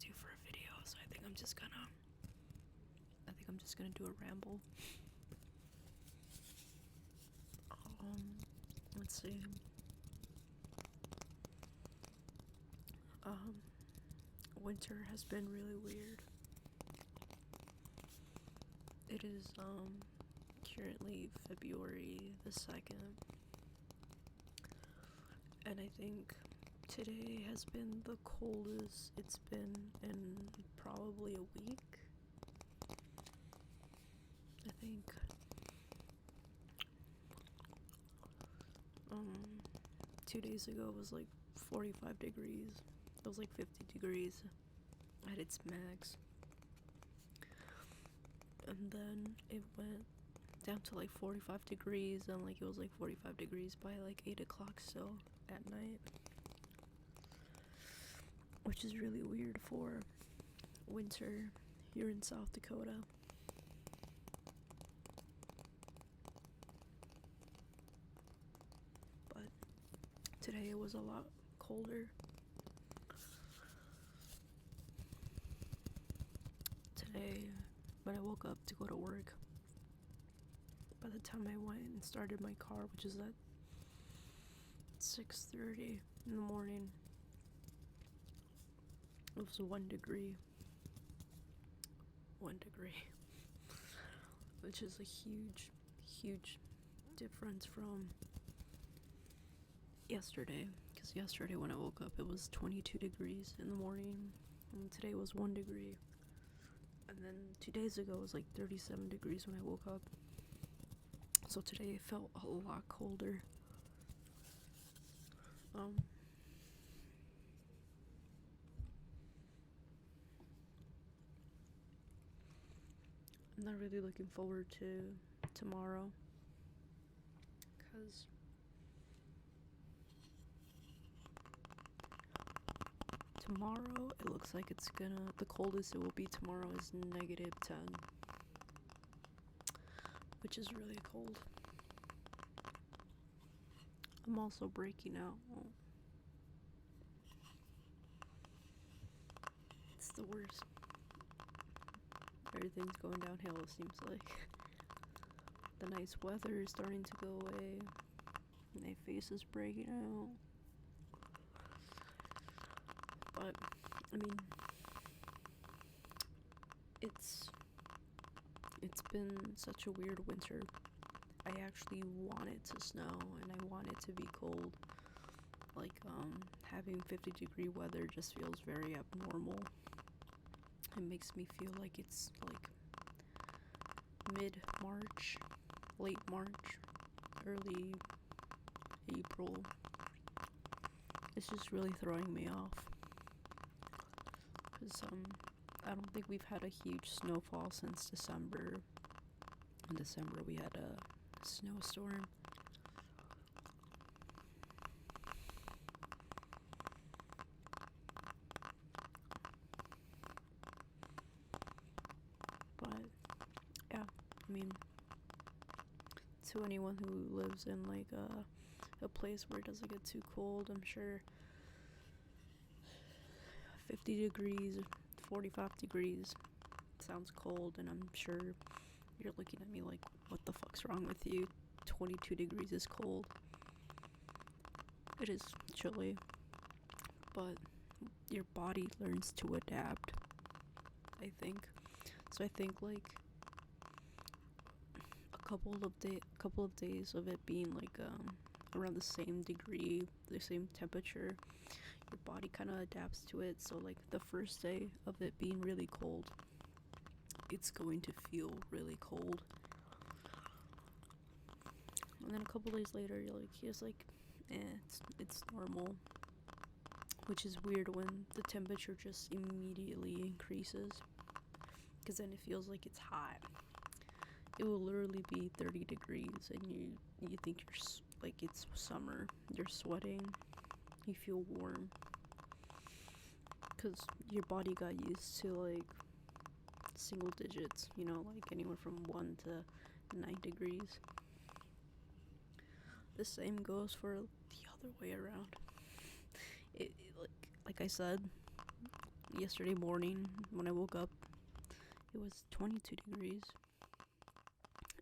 do for a video, so I think I'm just gonna do a ramble. Let's see. Winter has been really weird. It is currently February the 2nd, and I think today has been the coldest it's been in probably a week. I think 2 days ago it was like 45 degrees. It was like 50 degrees at its max. And then it went down to like 45 degrees, and like it was like 45 degrees by like 8 o'clock still at night. Which is really weird for winter here in South Dakota. But today it was a lot colder. Today, when I woke up to go to work, by the time I went and started my car, which is at 6:30 in the morning, it was 1 degree. 1 degree. Which is a huge difference from yesterday. Because yesterday when I woke up, it was 22 degrees in the morning, and today was 1 degree. And then 2 days ago it was like 37 degrees when I woke up. So today it felt a lot colder. I'm not really looking forward to tomorrow, because tomorrow it looks like the coldest it will be tomorrow is -10, which is really cold. I'm also breaking out. It's the worst. Everything's going downhill, it seems like. The nice weather is starting to go away. My face is breaking out. But, I mean, it's been such a weird winter. I actually want it to snow, and I want it to be cold. Like, having 50-degree weather just feels very abnormal. It makes me feel like it's like mid-March, late March, early April. It's just really throwing me off. Because I don't think we've had a huge snowfall since December. In December we had a snowstorm. But yeah, I mean, to anyone who lives in like a place where it doesn't get too cold, I'm sure 50 degrees, 45 degrees sounds cold, and I'm sure you're looking at me like, what the fuck's wrong with you? 22 degrees is cold. It is chilly, but your body learns to adapt, I think. So I think like a couple of days of it being like around the same degree, the same temperature, your body kind of adapts to it. So like the first day of it being really cold, it's going to feel really cold. And then a couple days later, you're like, it's normal. Which is weird when the temperature just immediately increases, because then it feels like it's hot. It will literally be 30 degrees, and you think you're like it's summer. You're sweating. You feel warm, because your body got used to like single digits, like anywhere from 1 to 9 degrees. The same goes for the other way around. It like I said, yesterday morning when I woke up, it was 22 degrees.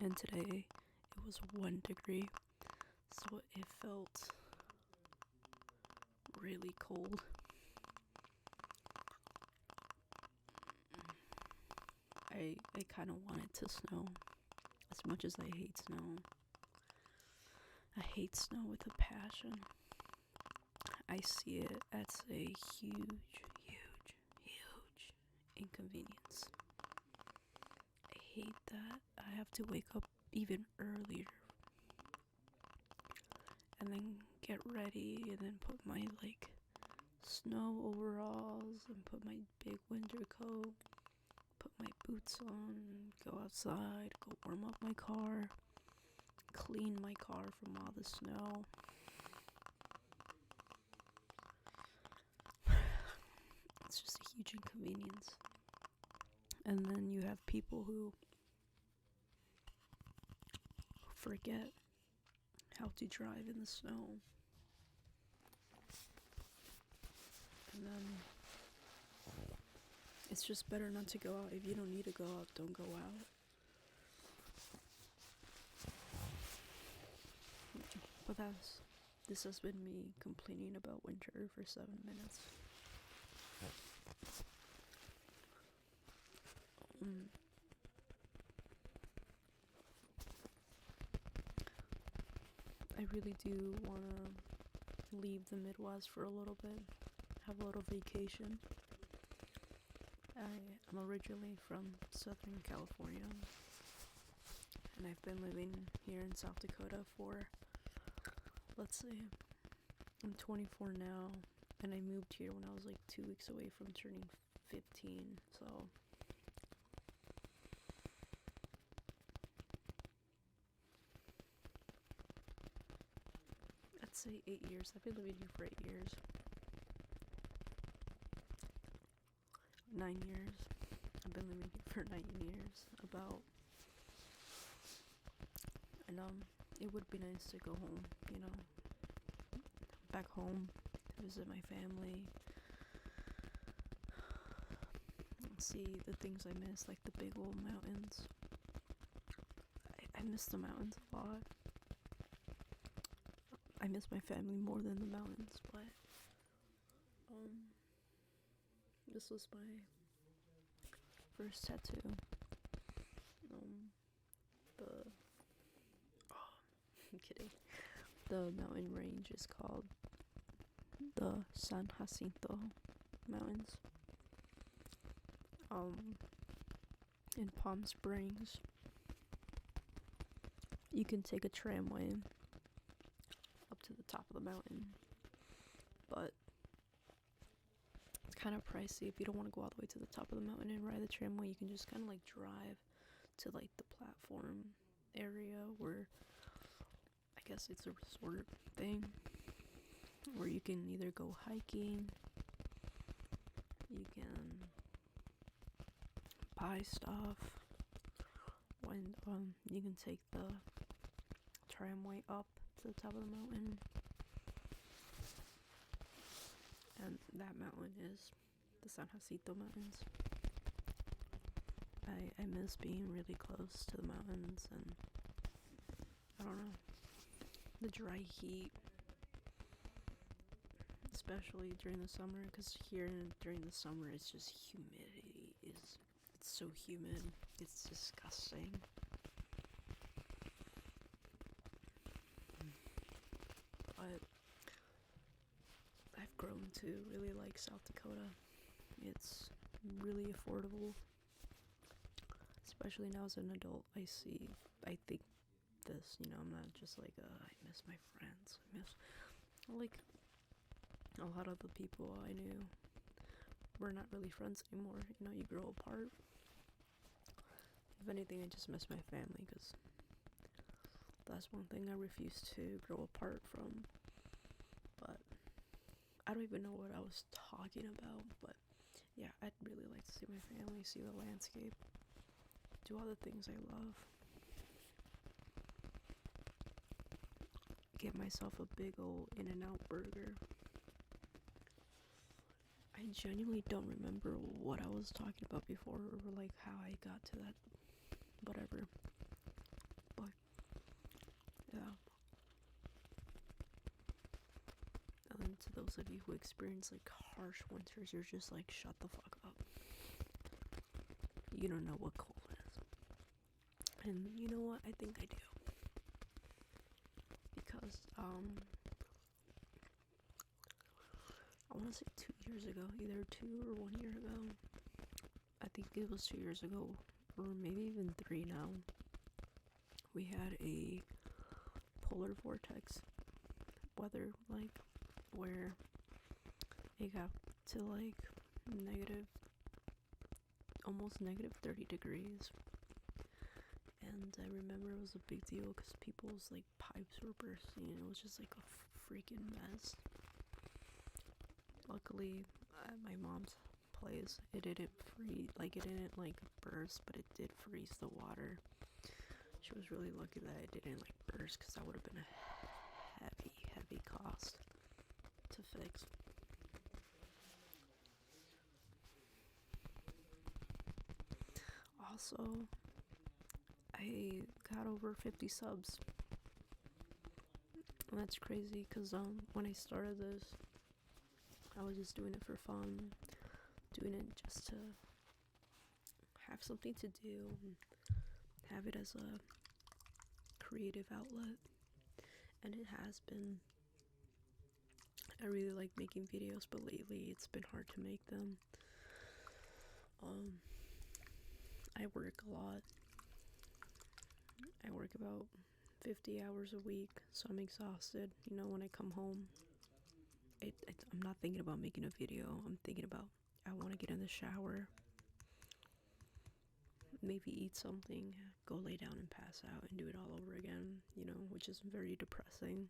And today it was 1 degree. So it felt really cold. I kind of want it to snow. As much as I hate snow. I hate snow with a passion. I see it as a huge inconvenience. I hate that I have to wake up even earlier and then get ready and then put my snow overalls and put my big winter coat, put my boots on, go outside, go warm up my car, clean my car from all the snow. It's just a huge inconvenience. And then you have people who forget how to drive in the snow. And then it's just better not to go out. If you don't need to go out, don't go out. But this has been me complaining about winter for 7 minutes. I really do want to leave the Midwest for a little bit, have a little vacation. I'm originally from Southern California, and I've been living here in South Dakota for, let's see, I'm 24 now, and I moved here when I was 2 weeks away from turning 15, so I'd say 8 years. I've been living here for 8 years. 9 years. I've been living here for 9 years, about. And it would be nice to go home, back home, to visit my family, see the things I miss, like the big old mountains. I miss the mountains a lot. I miss my family more than the mountains, but this was my first tattoo. I'm kidding. The mountain range is called the San Jacinto Mountains. In Palm Springs. You can take a tramway up to the top of the mountain, but it's kind of pricey. If you don't want to go all the way to the top of the mountain and ride the tramway, you can just kind of drive to the platform area where I guess it's a resort thing, where you can either go hiking, you can buy stuff, when you can take the tramway up to the top of the mountain. And that mountain is the San Jacinto Mountains. I miss being really close to the mountains, and I don't know, the dry heat, especially during the summer, because here during the summer it's just humidity. It's so humid, it's disgusting. But I've grown to really like South Dakota. It's really affordable. Especially now as an adult, I think this, I'm not just I miss my friends. I miss, a lot of the people I knew. We're not really friends anymore. You grow apart. If anything, I just miss my family, because that's one thing I refuse to grow apart from. But I don't even know what I was talking about, but yeah, I'd really like to see my family, see the landscape, do all the things I love. Get myself a big old In-N-Out burger. I genuinely don't remember what I was talking about before, or like how I got to that, whatever. But yeah. And to those of you who experience like harsh winters, you're just like, shut the fuck up. You don't know what cold is. And you know what? I think I do. Because I want to say 2 years ago, either 2 or 1 year ago. I think it was 2 years ago, or maybe even 3 now. We had a polar vortex weather, like, where it got to like almost negative 30 degrees. And I remember it was a big deal because people's like pipes were bursting, and it was just like a freaking mess. Luckily, at my mom's place, it didn't burst, but it did freeze the water. She was really lucky that it didn't like burst, because that would have been a heavy cost to fix. Also, I got over 50 subs. And that's crazy, because when I started this, I was just doing it for fun, doing it just to have something to do, and have it as a creative outlet. And it has been. I really like making videos, but lately it's been hard to make them. I work a lot. I work about 50 hours a week, so I'm exhausted. You know, when I come home, I'm not thinking about making a video. I'm thinking about, I want to get in the shower, maybe eat something, go lay down and pass out, and do it all over again, you know, which is very depressing.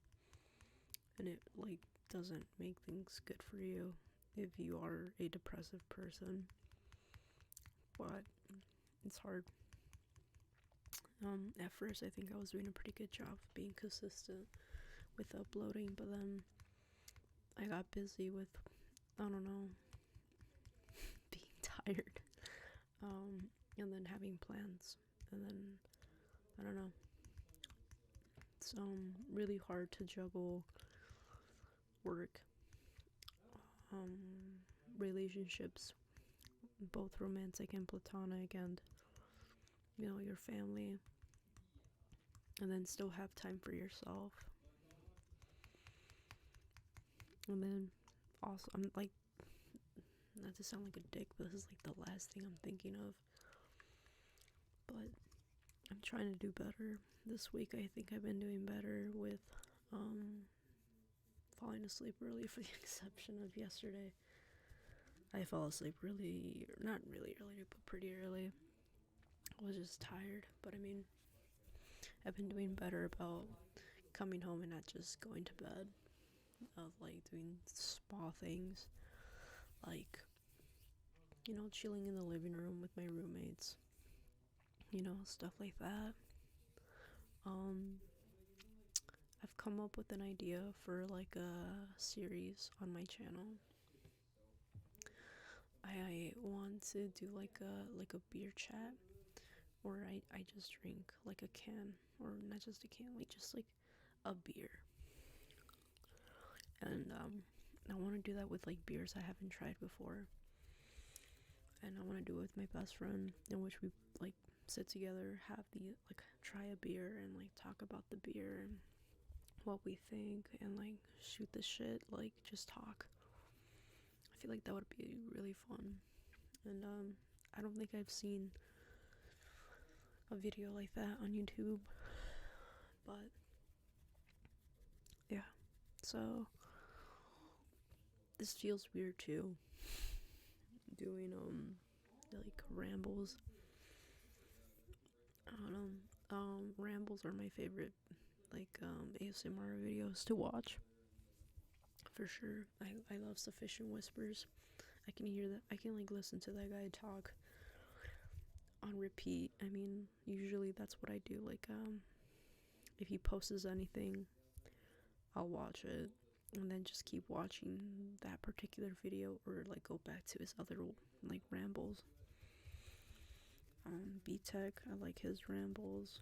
And it, like, doesn't make things good for you if you are a depressive person. But it's hard. At first, I think I was doing a pretty good job of being consistent with uploading, but then I got busy with, I don't know, being tired, and then having plans, and then, I don't know, it's really hard to juggle work, relationships, both romantic and platonic, and, you know, your family, and then still have time for yourself. And then also, I'm like, not to sound like a dick, but this is like the last thing I'm thinking of, but I'm trying to do better. This week I think I've been doing better with falling asleep early, for the exception of yesterday. I fell asleep not really early, but pretty early. I was just tired, but I mean, I've been doing better about coming home and not just going to bed, of like doing small things, like, you know, chilling in the living room with my roommates, you know, stuff like that. I've come up with an idea for like a series on my channel. I want to do like a beer chat, or I just drink like a can, or not just a can, like just like a beer. And I want to do that with like beers I haven't tried before. And I want to do it with my best friend, in which we like sit together, have the like try a beer, and like talk about the beer and what we think, and like shoot the shit, like just talk. I feel like that would be really fun. And I don't think I've seen a video like that on YouTube, but yeah. So this feels weird too, doing like rambles. I don't know. Rambles are my favorite, like ASMR videos to watch, for sure. I love Sufficient Whispers. I can hear that. I can like listen to that guy talk on repeat. I mean, usually that's what I do. Like if he posts anything, I'll watch it. and then just keep watching that particular video, or like go back to his other like rambles. B-Tech, I like his rambles.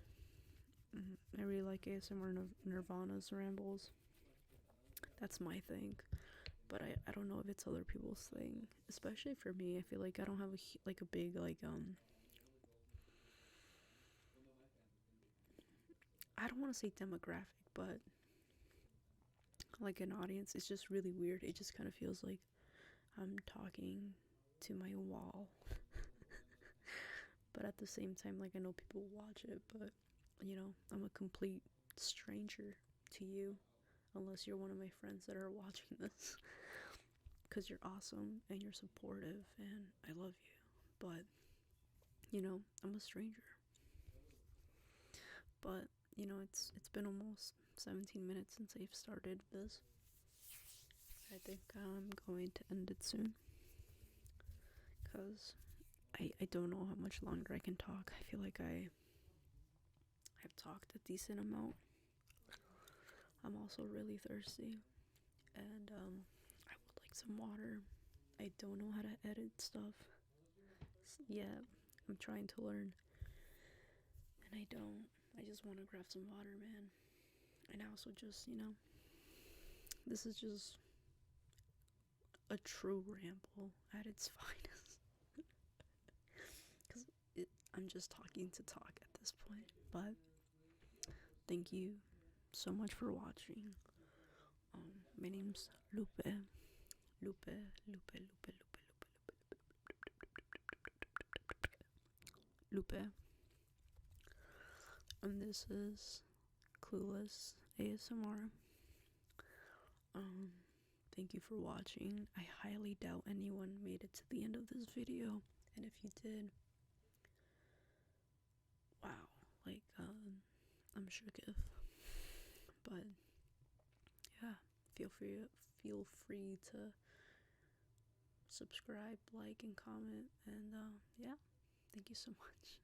I really like ASMR Nirvana's rambles. That's my thing, but I don't know if it's other people's thing. Especially for me, I feel like I don't have like a big like I don't want to say demographic, but like an audience. It's just really weird. It just kind of feels like I'm talking to my wall. But at the same time, like, I know people watch it, but you know, I'm a complete stranger to you unless you're one of my friends that are watching this, because you're awesome and you're supportive and I love you. But you know, I'm a stranger. But you know, it's been almost 17 minutes since I've started this. I think I'm going to end it soon, because I don't know how much longer I can talk. I feel like I've talked a decent amount. I'm also really thirsty, and I would like some water. I don't know how to edit stuff yet. I'm trying to learn, and I don't. I just want to grab some water, man. And also, just, you know, this is just a true ramble at its finest. Because I'm just talking to talk at this point. But thank you so much for watching. My name's Lupe. Lupe, Lupe, Lupe, Lupe, Lupe, Lupe. And this is Clueless ASMR. Thank you for watching. I highly doubt anyone made it to the end of this video. And if you did, wow, like, I'm shooketh. But yeah, feel free to subscribe, like, and comment. And yeah, thank you so much.